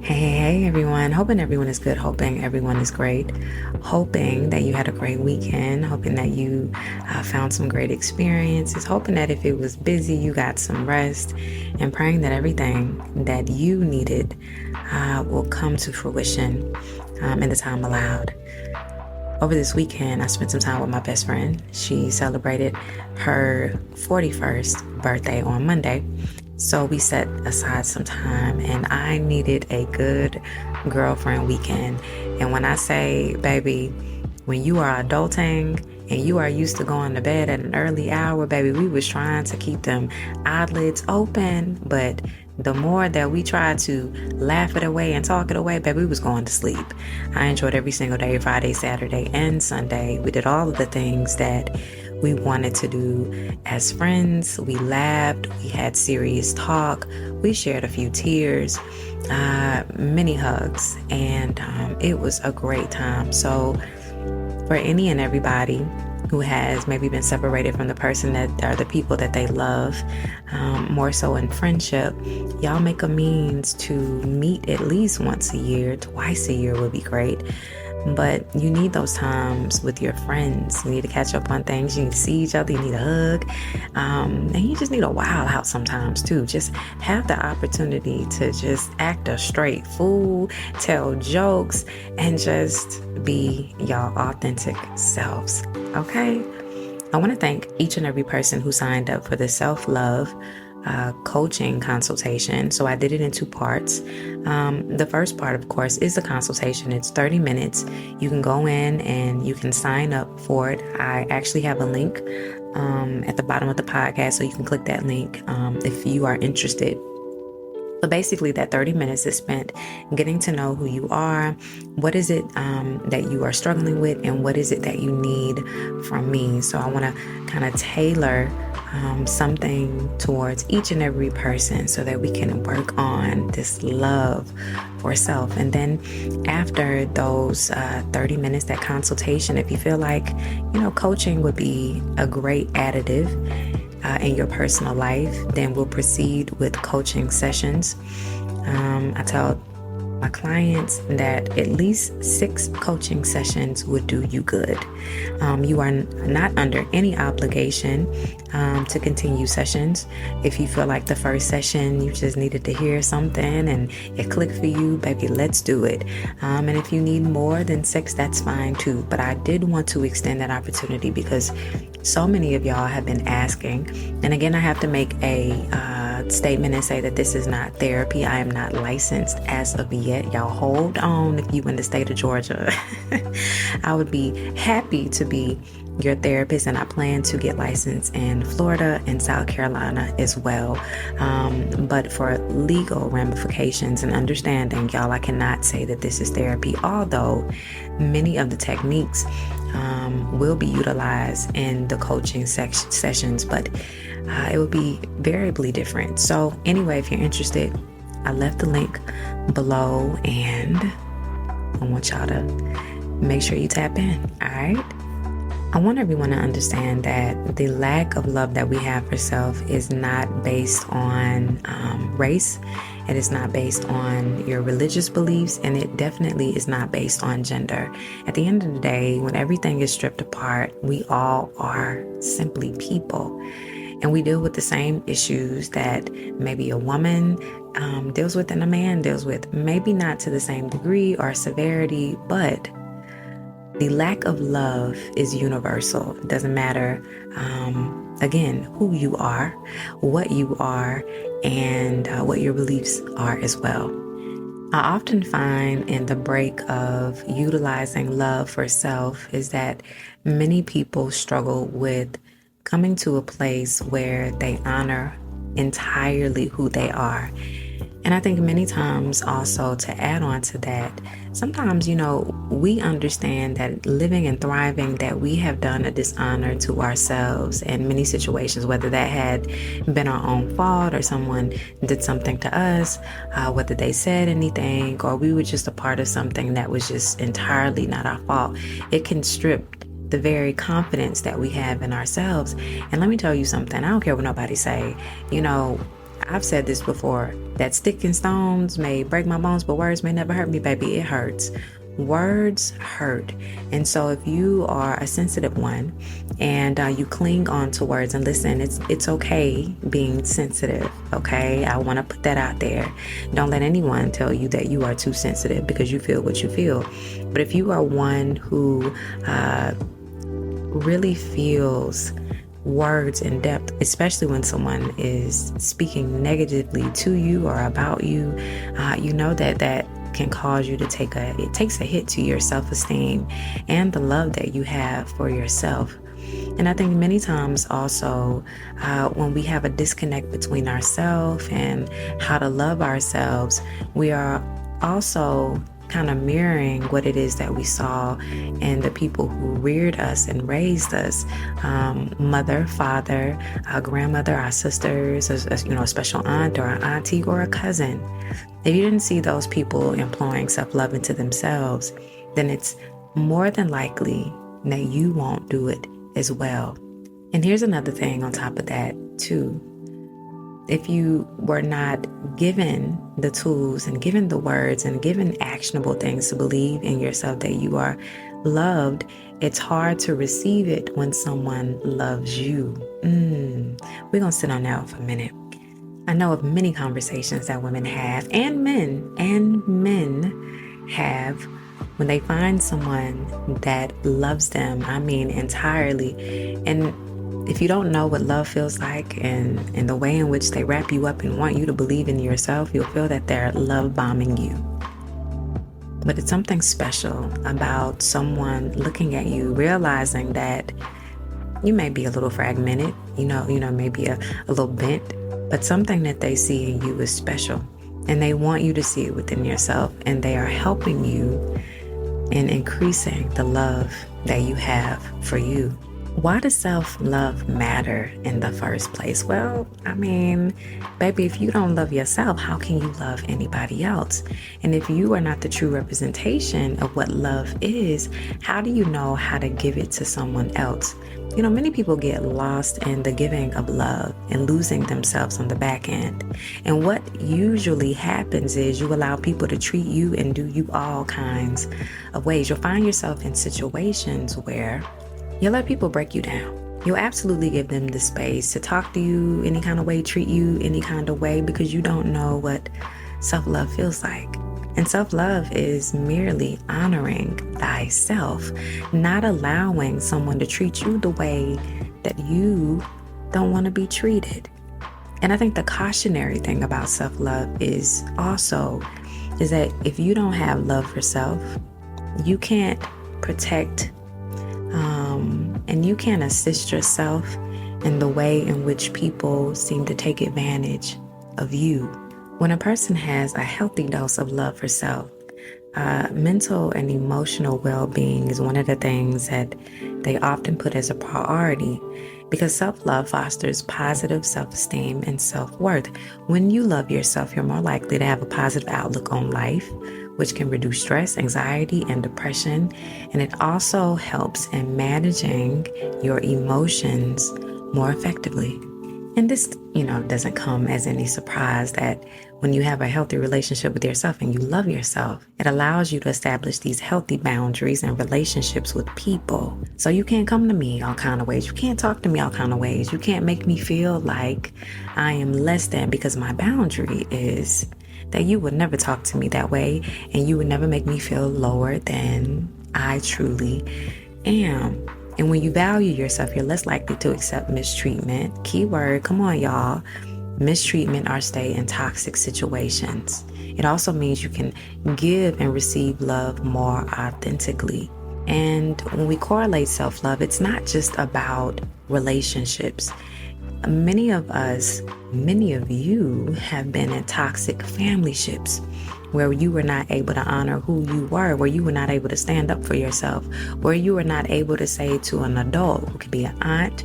Hey, everyone. Hoping everyone is good. Hoping everyone is great. Hoping that you had a great weekend. Hoping that you found some great experiences. Hoping that if it was busy, you got some rest. And praying that everything that you needed will come to fruition in the time allowed. Over this weekend, I spent some time with my best friend. She celebrated her 41st birthday on Monday. So we set aside some time, and I needed a good girlfriend weekend. And when I say, baby, when you are adulting and you are used to going to bed at an early hour, baby, we was trying to keep them eyelids open, but the more that we tried to laugh it away and talk it away, baby, we was going to sleep. I enjoyed every single day, Friday, Saturday, and Sunday. We did all of the things that we wanted to do as friends. We laughed, we had serious talk, we shared a few tears, many hugs, and it was a great time. So for any and everybody who has maybe been separated from the person that are the people that they love, more so in friendship, y'all make a means to meet at least once a year. Twice a year would be great. But you need those times with your friends. You need to catch up on things. You need to see each other. You need a hug. And you just need a wild out sometimes too. Just have the opportunity to just act a straight fool, tell jokes, and just be y'all authentic selves. Okay? I want to thank each and every person who signed up for the self-love coaching consultation. So I did it in two parts. The first part, of course, is the consultation. It's 30 minutes. You can go in and you can sign up for it. I actually have a link at the bottom of the podcast, so you can click that link if you are interested. So basically that 30 minutes is spent getting to know who you are, what is it that you are struggling with, and what is it that you need from me. So I want to kind of tailor something towards each and every person so that we can work on this love for self. And then after those 30 minutes, that consultation, if you feel like, coaching would be a great additive in your personal life, then we'll proceed with coaching sessions. I tell my clients that at least 6 coaching sessions would do you good. You are not under any obligation to continue sessions. If you feel like the first session you just needed to hear something and it clicked for you, baby, let's do it. And if you need more than 6, that's fine too. But I did want to extend that opportunity because so many of y'all have been asking. And again, I have to make a statement and say that this is not therapy. I am not licensed as of yet. Y'all hold on if you in the state of Georgia. I would be happy to be your therapist, and I plan to get licensed in Florida and South Carolina as well. But for legal ramifications and understanding, y'all, I cannot say that this is therapy, although many of the techniques will be utilized in the coaching sessions, but it will be variably different. So anyway, if you're interested, I left the link below, and I want y'all to make sure you tap in. All right. I want everyone to understand that the lack of love that we have for self is not based on race. It is not based on your religious beliefs, and it definitely is not based on gender. At the end of the day, when everything is stripped apart, we all are simply people. And we deal with the same issues that maybe a woman deals with and a man deals with. Maybe not to the same degree or severity, but the lack of love is universal. It doesn't matter, again, who you are, what you are, and what your beliefs are as well. I often find in the break of utilizing love for self is that many people struggle with coming to a place where they honor entirely who they are. And I think many times also, to add on to that, sometimes, we understand that living and thriving, that we have done a dishonor to ourselves in many situations, whether that had been our own fault or someone did something to us, whether they said anything or we were just a part of something that was just entirely not our fault. It can strip the very confidence that we have in ourselves. And let me tell you something, I don't care what nobody say, I've said this before, that stick and stones may break my bones, but words may never hurt me, baby. It hurts. Words hurt. And so if you are a sensitive one and you cling on to words, and listen, it's okay being sensitive, okay? I want to put that out there. Don't let anyone tell you that you are too sensitive because you feel what you feel. But if you are one who really feels words in depth, especially when someone is speaking negatively to you or about you, you know that can cause you to it takes a hit to your self-esteem and the love that you have for yourself. And I think many times also when we have a disconnect between ourselves and how to love ourselves, we are also kind of mirroring what it is that we saw in the people who reared us and raised us, mother, father, our grandmother, our sisters, a special aunt or an auntie or a cousin. If you didn't see those people employing self-love into themselves, then it's more than likely that you won't do it as well. And here's another thing on top of that too. If you were not given the tools and given the words and given actionable things to believe in yourself that you are loved, it's hard to receive it when someone loves you. We're going to sit on that for a minute. I know of many conversations that women have, and men have, when they find someone that loves them, I mean entirely. And if you don't know what love feels like and the way in which they wrap you up and want you to believe in yourself, you'll feel that they're love bombing you. But it's something special about someone looking at you, realizing that you may be a little fragmented, maybe a little bent, but something that they see in you is special. And they want you to see it within yourself, and they are helping you in increasing the love that you have for you. Why does self-love matter in the first place? Well, I mean, baby, if you don't love yourself, how can you love anybody else? And if you are not the true representation of what love is, how do you know how to give it to someone else? Many people get lost in the giving of love and losing themselves on the back end. And what usually happens is you allow people to treat you and do you all kinds of ways. You'll find yourself in situations where you'll let people break you down. You'll absolutely give them the space to talk to you any kind of way, treat you any kind of way, because you don't know what self-love feels like. And self-love is merely honoring thyself, not allowing someone to treat you the way that you don't want to be treated. And I think the cautionary thing about self-love is that if you don't have love for self, you can't protect and you can't assist yourself in the way in which people seem to take advantage of you. When a person has a healthy dose of love for self, mental and emotional well-being is one of the things that they often put as a priority, because self-love fosters positive self-esteem and self-worth. When you love yourself, you're more likely to have a positive outlook on life, which can reduce stress, anxiety, and depression. And it also helps in managing your emotions more effectively. And this, doesn't come as any surprise that when you have a healthy relationship with yourself and you love yourself, it allows you to establish these healthy boundaries and relationships with people. So you can't come to me all kind of ways. You can't talk to me all kind of ways. You can't make me feel like I am less than, because my boundary is that you would never talk to me that way, and you would never make me feel lower than I truly am. And when you value yourself, you're less likely to accept mistreatment. Keyword, come on, y'all. Mistreatment or stay in toxic situations. It also means you can give and receive love more authentically. And when we correlate self-love, it's not just about relationships. Many of you have been in toxic family ships where you were not able to honor who you were, where you were not able to stand up for yourself, where you were not able to say to an adult, who could be an aunt,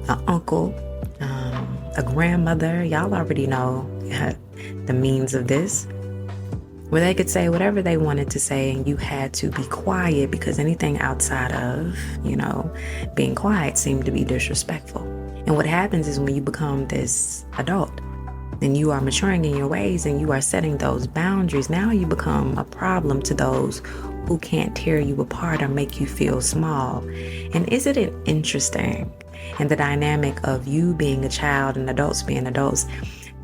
an uncle, a grandmother, y'all already know the means of this, where they could say whatever they wanted to say and you had to be quiet because anything outside of, being quiet seemed to be disrespectful. And what happens is when you become this adult, and you are maturing in your ways and you are setting those boundaries, now you become a problem to those who can't tear you apart or make you feel small. And isn't it interesting in the dynamic of you being a child and adults being adults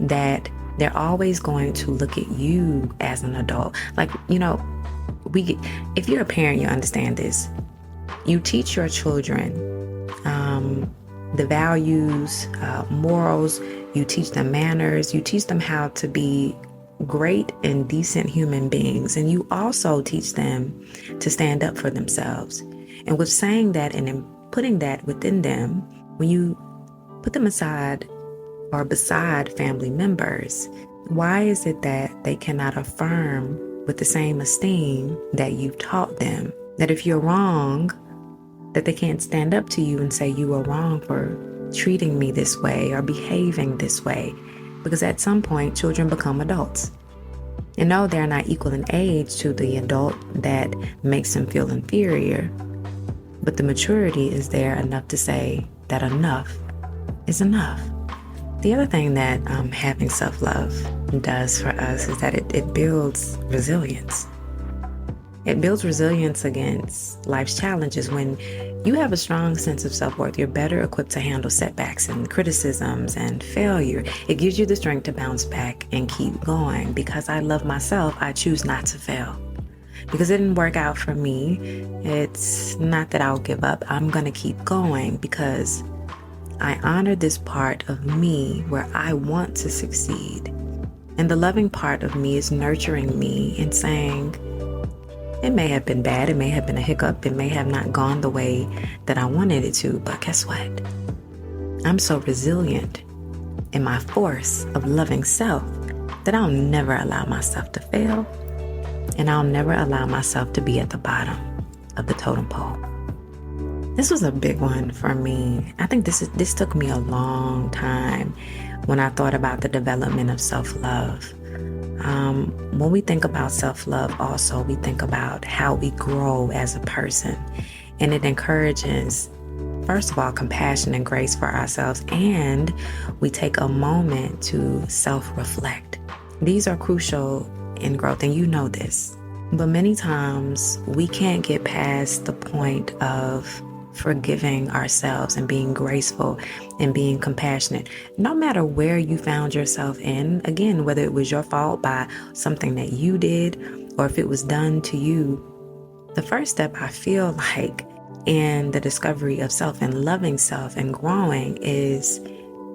that they're always going to look at you as an adult? Like, if you're a parent, you understand this. You teach your children the values, morals, you teach them manners, you teach them how to be great and decent human beings, and you also teach them to stand up for themselves. And with saying that and in putting that within them, when you put them aside or beside family members, why is it that they cannot affirm with the same esteem that you've taught them? That if you're wrong, that they can't stand up to you and say you are wrong for treating me this way or behaving this way. Because at some point, children become adults. And no, they're not equal in age to the adult that makes them feel inferior. But the maturity is there enough to say that enough is enough. The other thing that having self-love does for us is that it builds resilience. It builds resilience against life's challenges. When you have a strong sense of self-worth, you're better equipped to handle setbacks and criticisms and failure. It gives you the strength to bounce back and keep going. Because I love myself, I choose not to fail. Because it didn't work out for me, it's not that I'll give up. I'm going to keep going because I honor this part of me where I want to succeed. And the loving part of me is nurturing me and saying, it may have been bad, it may have been a hiccup, it may have not gone the way that I wanted it to, but guess what? I'm so resilient in my force of loving self that I'll never allow myself to fail, and I'll never allow myself to be at the bottom of the totem pole. This was a big one for me. I think this took me a long time when I thought about the development of self-love. When we think about self-love, also, we think about how we grow as a person. And it encourages, first of all, compassion and grace for ourselves. And we take a moment to self-reflect. These are crucial in growth, and you know this. But many times we can't get past the point of forgiving ourselves and being graceful and being compassionate. No matter where you found yourself in, again, whether it was your fault by something that you did or if it was done to you, the first step I feel like in the discovery of self and loving self and growing is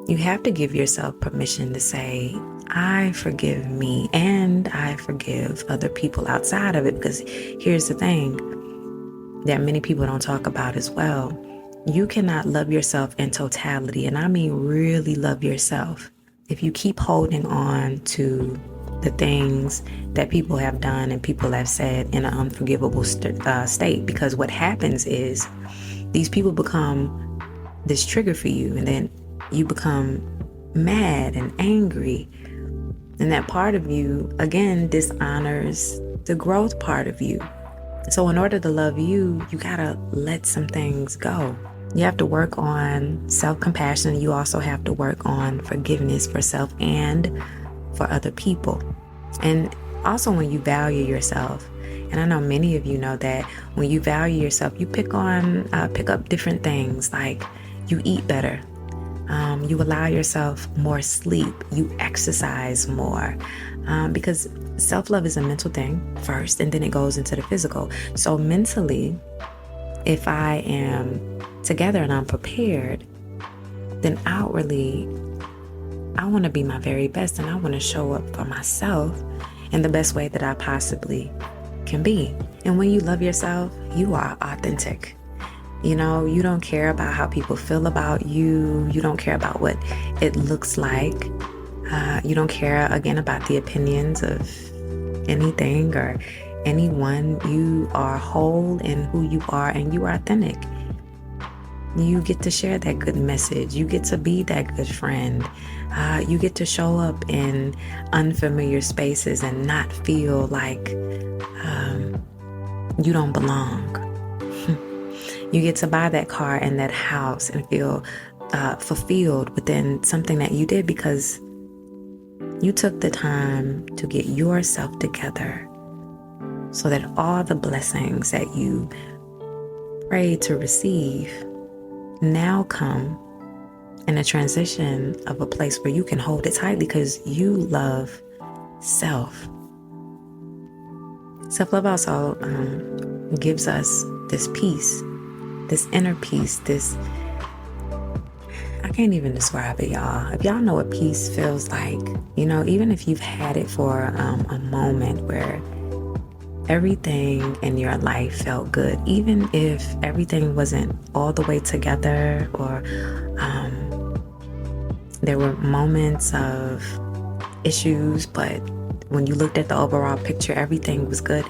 you have to give yourself permission to say, I forgive me and I forgive other people outside of it. Because here's the thing that many people don't talk about as well. You cannot love yourself in totality, and I mean really love yourself, if you keep holding on to the things that people have done and people have said in an unforgivable state. Because what happens is these people become this trigger for you, and then you become mad and angry. And that part of you, again, dishonors the growth part of you. So in order to love you, you gotta let some things go. You have to work on self-compassion. You also have to work on forgiveness for self and for other people. And also when you value yourself, and I know many of you know that when you value yourself, you pick up different things, like you eat better. You allow yourself more sleep. You exercise more. Because self-love is a mental thing first, and then it goes into the physical. So mentally, if I am together and I'm prepared, then outwardly, I want to be my very best, and I want to show up for myself in the best way that I possibly can be. And when you love yourself, you are authentic. You know, you don't care about how people feel about you. You don't care about what it looks like. You don't care, again, about the opinions of anything or anyone. You are whole in who you are, and you are authentic. You get to share that good message. You get to be that good friend. You get to show up in unfamiliar spaces and not feel like you don't belong. You get to buy that car and that house and feel fulfilled within something that you did because You took the time to get yourself together so that all the blessings that you prayed to receive now come in a transition of a place where you can hold it tightly because you love self. Self-love also gives us this peace, this inner peace, this, I can't even describe it, y'all. If y'all know what peace feels like, even if you've had it for a moment where everything in your life felt good, even if everything wasn't all the way together, or there were moments of issues, but when you looked at the overall picture, everything was good.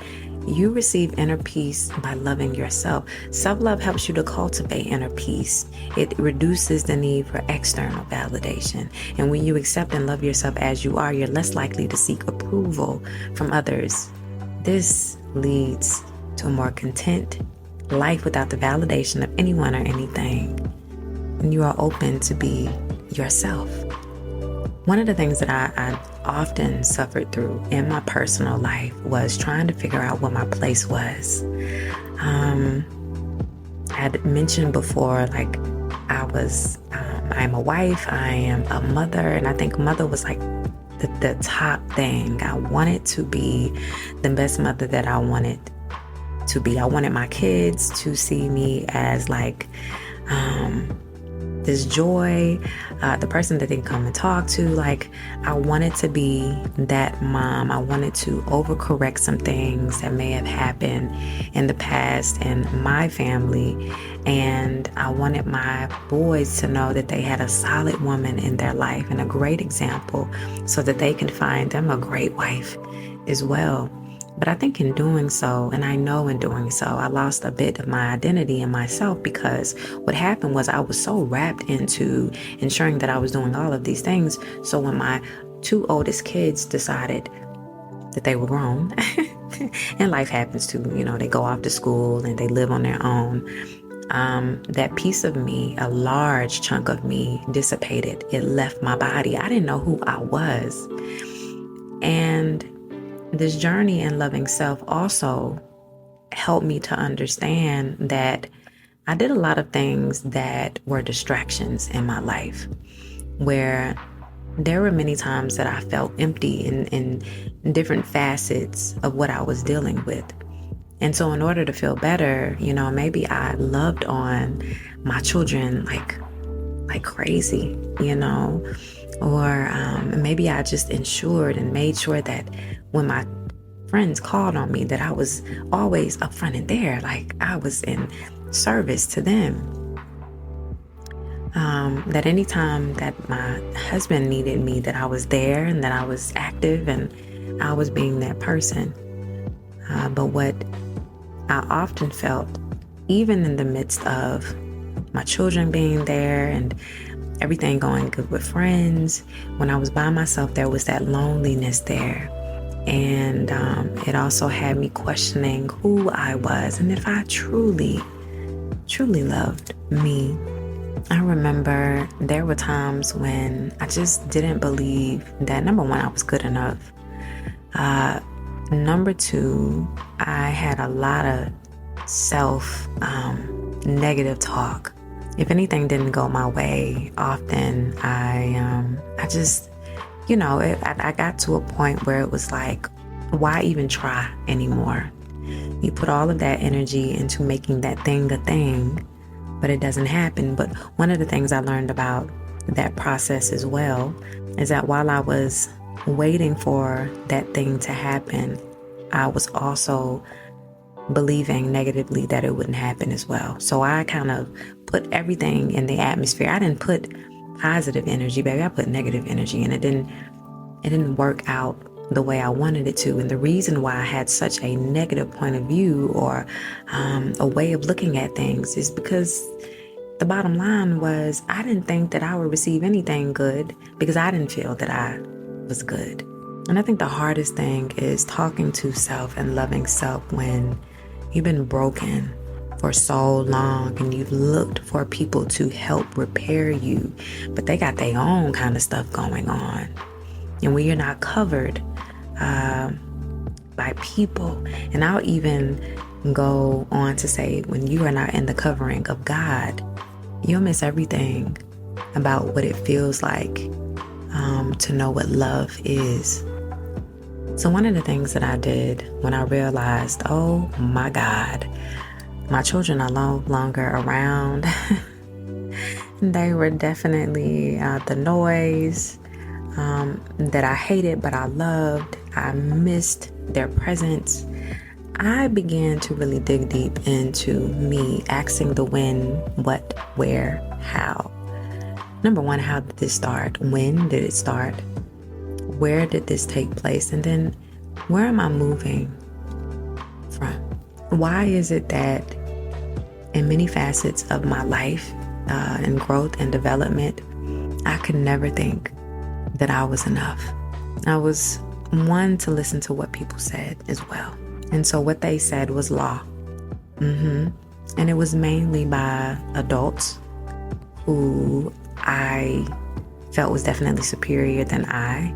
You receive inner peace by loving yourself. Self-love helps you to cultivate inner peace. It reduces the need for external validation. And when you accept and love yourself as you are, you're less likely to seek approval from others. This leads to a more content life without the validation of anyone or anything. And you are open to be yourself. One of the things that I often suffered through in my personal life was trying to figure out what my place was. I had mentioned before, like, I'm a wife, I am a mother, and I think mother was like the top thing. I wanted to be the best mother that I wanted to be. I wanted my kids to see me as like this joy, the person that they can come and talk to. Like, I wanted to be that mom. I wanted to overcorrect some things that may have happened in the past in my family. And I wanted my boys to know that they had a solid woman in their life and a great example so that they can find them a great wife as well. But I think in doing so, and I know in doing so, I lost a bit of my identity in myself, because what happened was I was so wrapped into ensuring that I was doing all of these things. So when my two oldest kids decided that they were grown, and life happens too, they go off to school and they live on their own, that piece of me, a large chunk of me, dissipated. It left my body. I didn't know who I was. And this journey in loving self also helped me to understand that I did a lot of things that were distractions in my life, where there were many times that I felt empty in different facets of what I was dealing with. And so in order to feel better, maybe I loved on my children like crazy, or maybe I just ensured and made sure that when my friends called on me, that I was always upfront and there, like I was in service to them. That anytime that my husband needed me, that I was there and that I was active and I was being that person. But what I often felt, even in the midst of my children being there and everything going good with friends, when I was by myself, there was that loneliness there. And it also had me questioning who I was and if I truly loved me. I remember there were times when I just didn't believe that, number one, I was good enough. Number two, I had a lot of negative talk. If anything didn't go my way, often I just, I got to a point where it was like, why even try anymore? You put all of that energy into making that thing a thing, but it doesn't happen. But one of the things I learned about that process as well is that while I was waiting for that thing to happen, I was also believing negatively that it wouldn't happen as well. So I kind of put everything in the atmosphere. I didn't put positive energy, baby. I put negative energy, and it didn't work out the way I wanted it to. And the reason why I had such a negative point of view, or a way of looking at things, is because the bottom line was I didn't think that I would receive anything good because I didn't feel that I was good. And I think the hardest thing is talking to self and loving self when you've been broken for so long and you've looked for people to help repair you, but they got their own kind of stuff going on. and when you're not covered by people. And I'll even go on to say, when you are not in the covering of God, you'll miss everything about what it feels like to know what love is. So one of the things that I did when I realized, oh my God, my children are no longer around. They were definitely the noise that I hated, but I loved. I missed their presence. I began to really dig deep into me, asking the when, what, where, how. Number one, how did this start? When did it start? Where did this take place? And then where am I moving from? Why is it that in many facets of my life and growth and development, I could never think that I was enough? I was one to listen to what people said as well. And so what they said was law. And it was mainly by adults who I felt was definitely superior than I.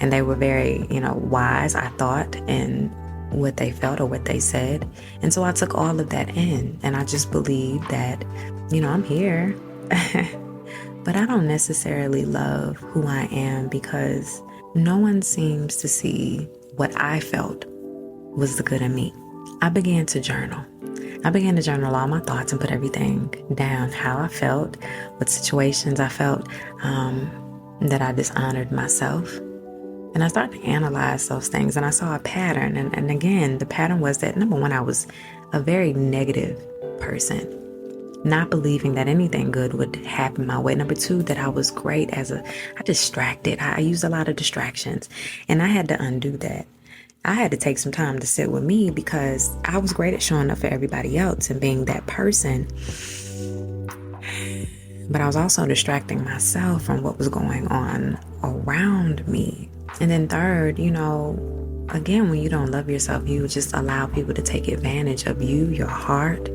And they were very, wise, I thought, in what they felt or what they said. And so I took all of that in, and I just believed that, I'm here, but I don't necessarily love who I am because no one seems to see what I felt was the good in me. I began to journal. All my thoughts and put everything down, how I felt, what situations I felt that I dishonored myself. And I started to analyze those things, and I saw a pattern. And again, the pattern was that, number one, I was a very negative person, not believing that anything good would happen my way. Number two, that I was great I distracted. I used a lot of distractions, and I had to undo that. I had to take some time to sit with me because I was great at showing up for everybody else and being that person. But I was also distracting myself from what was going on around me. And then third, again, when you don't love yourself, you just allow people to take advantage of you, your heart,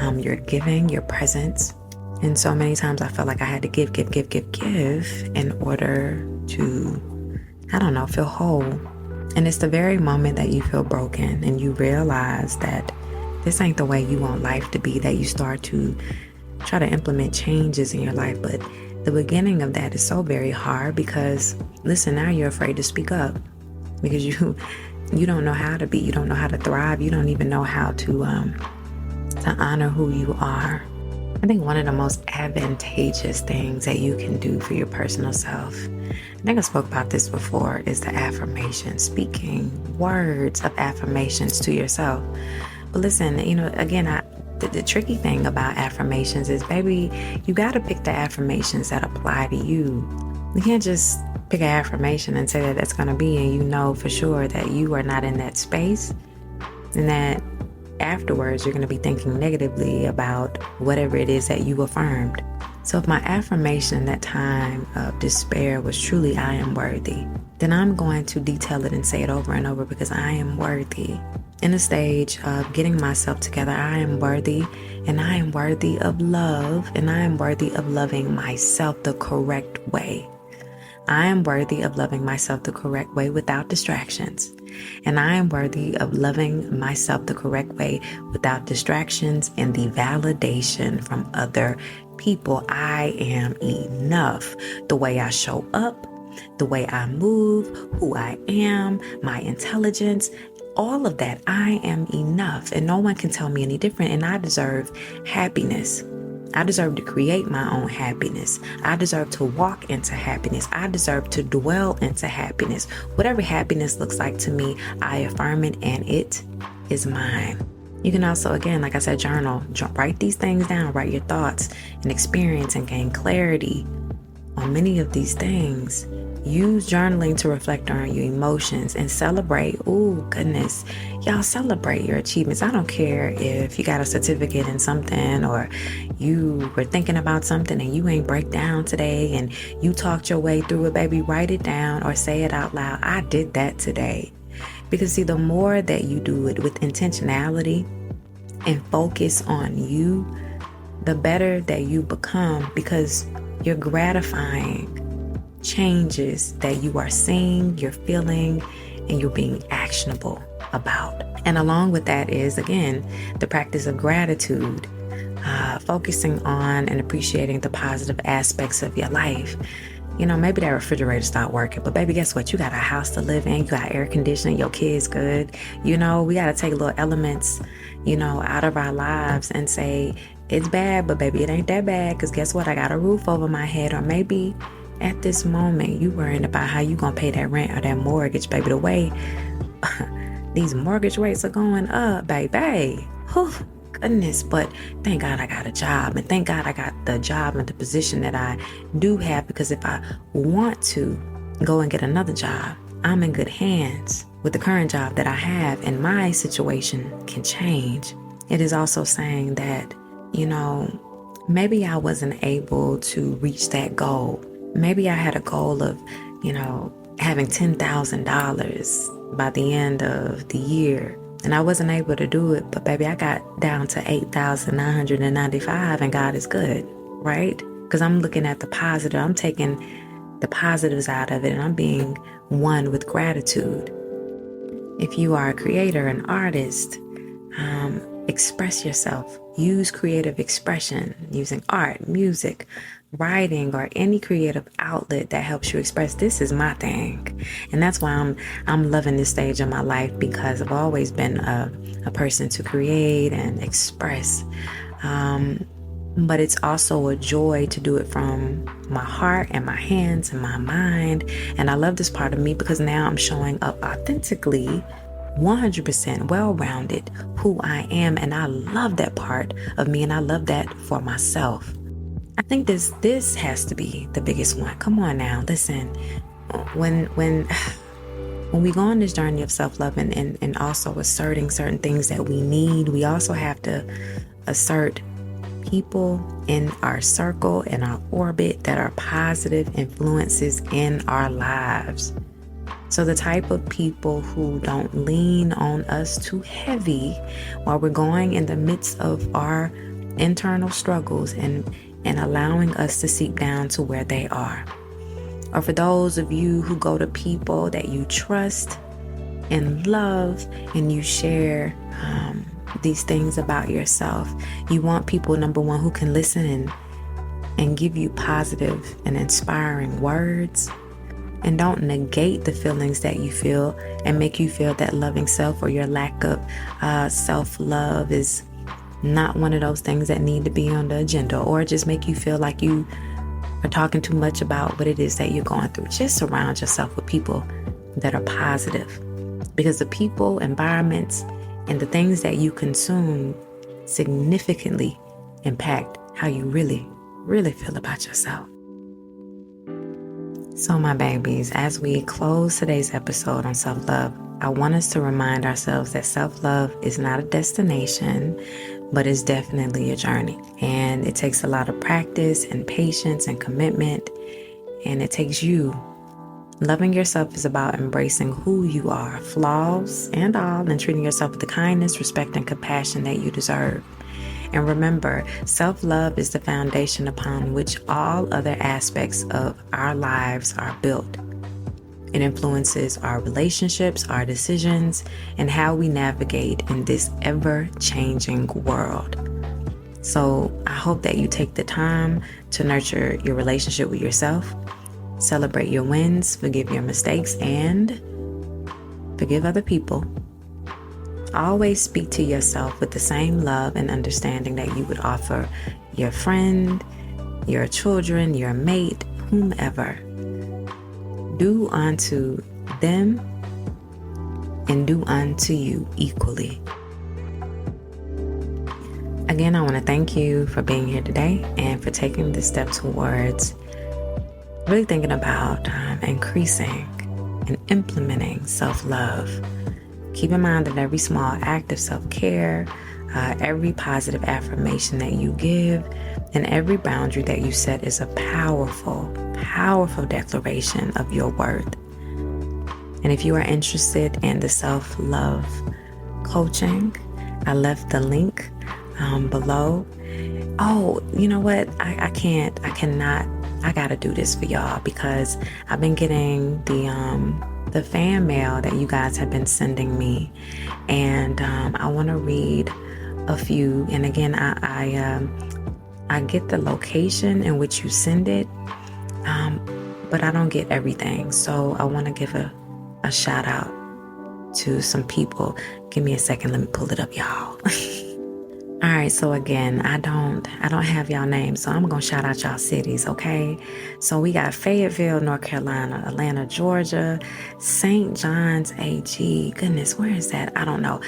your giving, your presence. And so many times I felt like I had to give in order to, feel whole. And it's the very moment that you feel broken and you realize that this ain't the way you want life to be, that you start to try to implement changes in your life. But the beginning of that is so very hard because, listen, now you're afraid to speak up because you don't know how to be, you don't know how to thrive, you don't even know how to honor who you are. I think one of the most advantageous things that you can do for your personal self, I think I spoke about this before, is the affirmation, speaking words of affirmations to yourself. But listen, again, the tricky thing about affirmations is, baby, you got to pick the affirmations that apply to you. You can't just pick an affirmation and say that that's going to be, and you know for sure that you are not in that space, and that afterwards you're going to be thinking negatively about whatever it is that you affirmed. So if my affirmation in that time of despair was truly, I am worthy, then I'm going to detail it and say it over and over because I am worthy. In a stage of getting myself together, I am worthy, and I am worthy of love, and I am worthy of loving myself the correct way. I am worthy of loving myself the correct way without distractions. And I am worthy of loving myself the correct way without distractions and the validation from other people. I am enough. The way I show up, the way I move, who I am, my intelligence, all of that, I am enough. And no one can tell me any different. And I deserve happiness. I deserve to create my own happiness. I deserve to walk into happiness. I deserve to dwell into happiness. Whatever happiness looks like to me, I affirm it and it is mine. You can also, again, like I said, journal. Write these things down. Write your thoughts and experience and gain clarity on many of these things. Use journaling to reflect on your emotions and celebrate. Oh, goodness. Y'all celebrate your achievements. I don't care if you got a certificate in something or you were thinking about something and you ain't break down today and you talked your way through it, baby. Write it down or say it out loud. I did that today. Because see, the more that you do it with intentionality and focus on you, the better that you become because you're gratifying changes that you are seeing, you're feeling, and you're being actionable about. And along with that is, again, the practice of gratitude, focusing on and appreciating the positive aspects of your life. Maybe that refrigerator stopped working, but baby, guess what? You got a house to live in, you got air conditioning, your kids good. We got to take little elements, out of our lives and say, it's bad, but baby, it ain't that bad, because guess what? I got a roof over my head. Or maybe at this moment, you worrying about how you gonna pay that rent or that mortgage, baby. The way these mortgage rates are going up, baby. Whew. Goodness, but thank God I got a job, and thank God I got the job and the position that I do have, because if I want to go and get another job, I'm in good hands with the current job that I have, and my situation can change. It is also saying that, maybe I wasn't able to reach that goal. Maybe I had a goal of, having $10,000 by the end of the year, and I wasn't able to do it, but baby, I got down to $8,995, and God is good, right? Because I'm looking at the positive. I'm taking the positives out of it, and I'm being one with gratitude. If you are a creator, an artist, express yourself. Use creative expression using art, music, writing, or any creative outlet that helps you express. This is my thing, and that's why I'm loving this stage of my life, because I've always been a person to create and express, but it's also a joy to do it from my heart and my hands and my mind. And I love this part of me, because now I'm showing up authentically, 100% well-rounded, who I am, and I love that part of me, and I love that for myself. I think this has to be the biggest one. Come on now, listen. When we go on this journey of self-love and also asserting certain things that we need, we also have to assert people in our circle, in our orbit, that are positive influences in our lives. So the type of people who don't lean on us too heavy while we're going in the midst of our internal struggles and allowing us to seep down to where they are. Or for those of you who go to people that you trust and love, and you share these things about yourself, you want people, number one, who can listen and give you positive and inspiring words, and don't negate the feelings that you feel and make you feel that loving self or your lack of self-love is not one of those things that need to be on the agenda, or just make you feel like you are talking too much about what it is that you're going through. Just surround yourself with people that are positive, because the people, environments, and the things that you consume significantly impact how you really, really feel about yourself. So my babies, as we close today's episode on self-love, I want us to remind ourselves that self-love is not a destination, but it's definitely a journey. And it takes a lot of practice and patience and commitment. And it takes you. Loving yourself is about embracing who you are, flaws and all, and treating yourself with the kindness, respect, and compassion that you deserve. And remember, self-love is the foundation upon which all other aspects of our lives are built. It influences our relationships, our decisions, and how we navigate in this ever-changing world. So I hope that you take the time to nurture your relationship with yourself, celebrate your wins, forgive your mistakes, and forgive other people. Always speak to yourself with the same love and understanding that you would offer your friend, your children, your mate, whomever. Do unto them and do unto you equally. Again, I want to thank you for being here today and for taking this step towards really thinking about increasing and implementing self-love. Keep in mind that every small act of self-care, every positive affirmation that you give, and every boundary that you set is a powerful, powerful declaration of your worth. And if you are interested in the self-love coaching, I left the link below. Oh, you know what? I cannot I gotta do this for y'all because I've been getting the fan mail that you guys have been sending me, and I want to read a few. And again, I get the location in which you send it, but I don't get everything. So I want to give a shout out to some people. Give me a second. Let me pull it up, y'all. All right, so again, I don't have y'all names, so I'm gonna shout out y'all cities, okay? So we got Fayetteville, North Carolina, Atlanta, Georgia, St. John's, AG. Goodness, where is that? I don't know.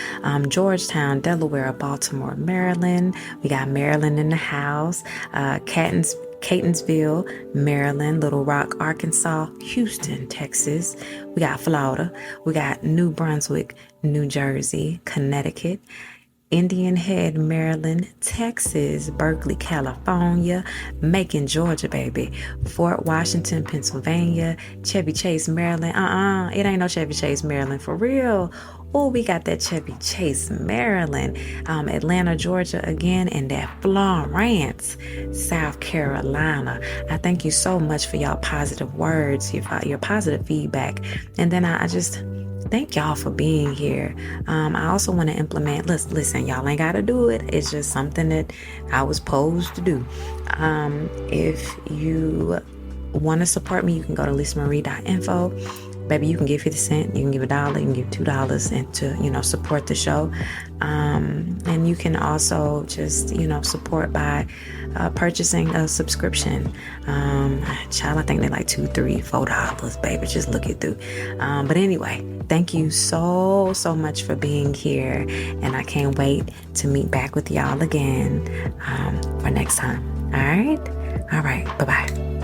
Georgetown, Delaware, Baltimore, Maryland. We got Maryland in the house. Catonsville, Maryland, Little Rock, Arkansas, Houston, Texas. We got Florida. We got New Brunswick, New Jersey, Connecticut, Indian Head, Maryland, Texas, Berkeley, California, Macon, Georgia, baby, Fort Washington, Pennsylvania, Chevy Chase, Maryland. It ain't no Chevy Chase, Maryland, for real. Oh, we got that Chevy Chase, Maryland, Atlanta, Georgia again, and that Florence, South Carolina. I thank you so much for y'all positive words, your positive feedback. And then I just thank y'all for being here. I also want to implement, listen, y'all ain't got to do it. It's just something that I was posed to do. If you want to support me, you can go to lisamarie.info. Baby, you can give 50 cents, you can give $1, you can give $2 and to, support the show. And you can also just, support by purchasing a subscription. Child, I think they're like $2, $3, $4, baby. Just look it through. But anyway, thank you so much for being here. And I can't wait to meet back with y'all again for next time. All right. Bye-bye.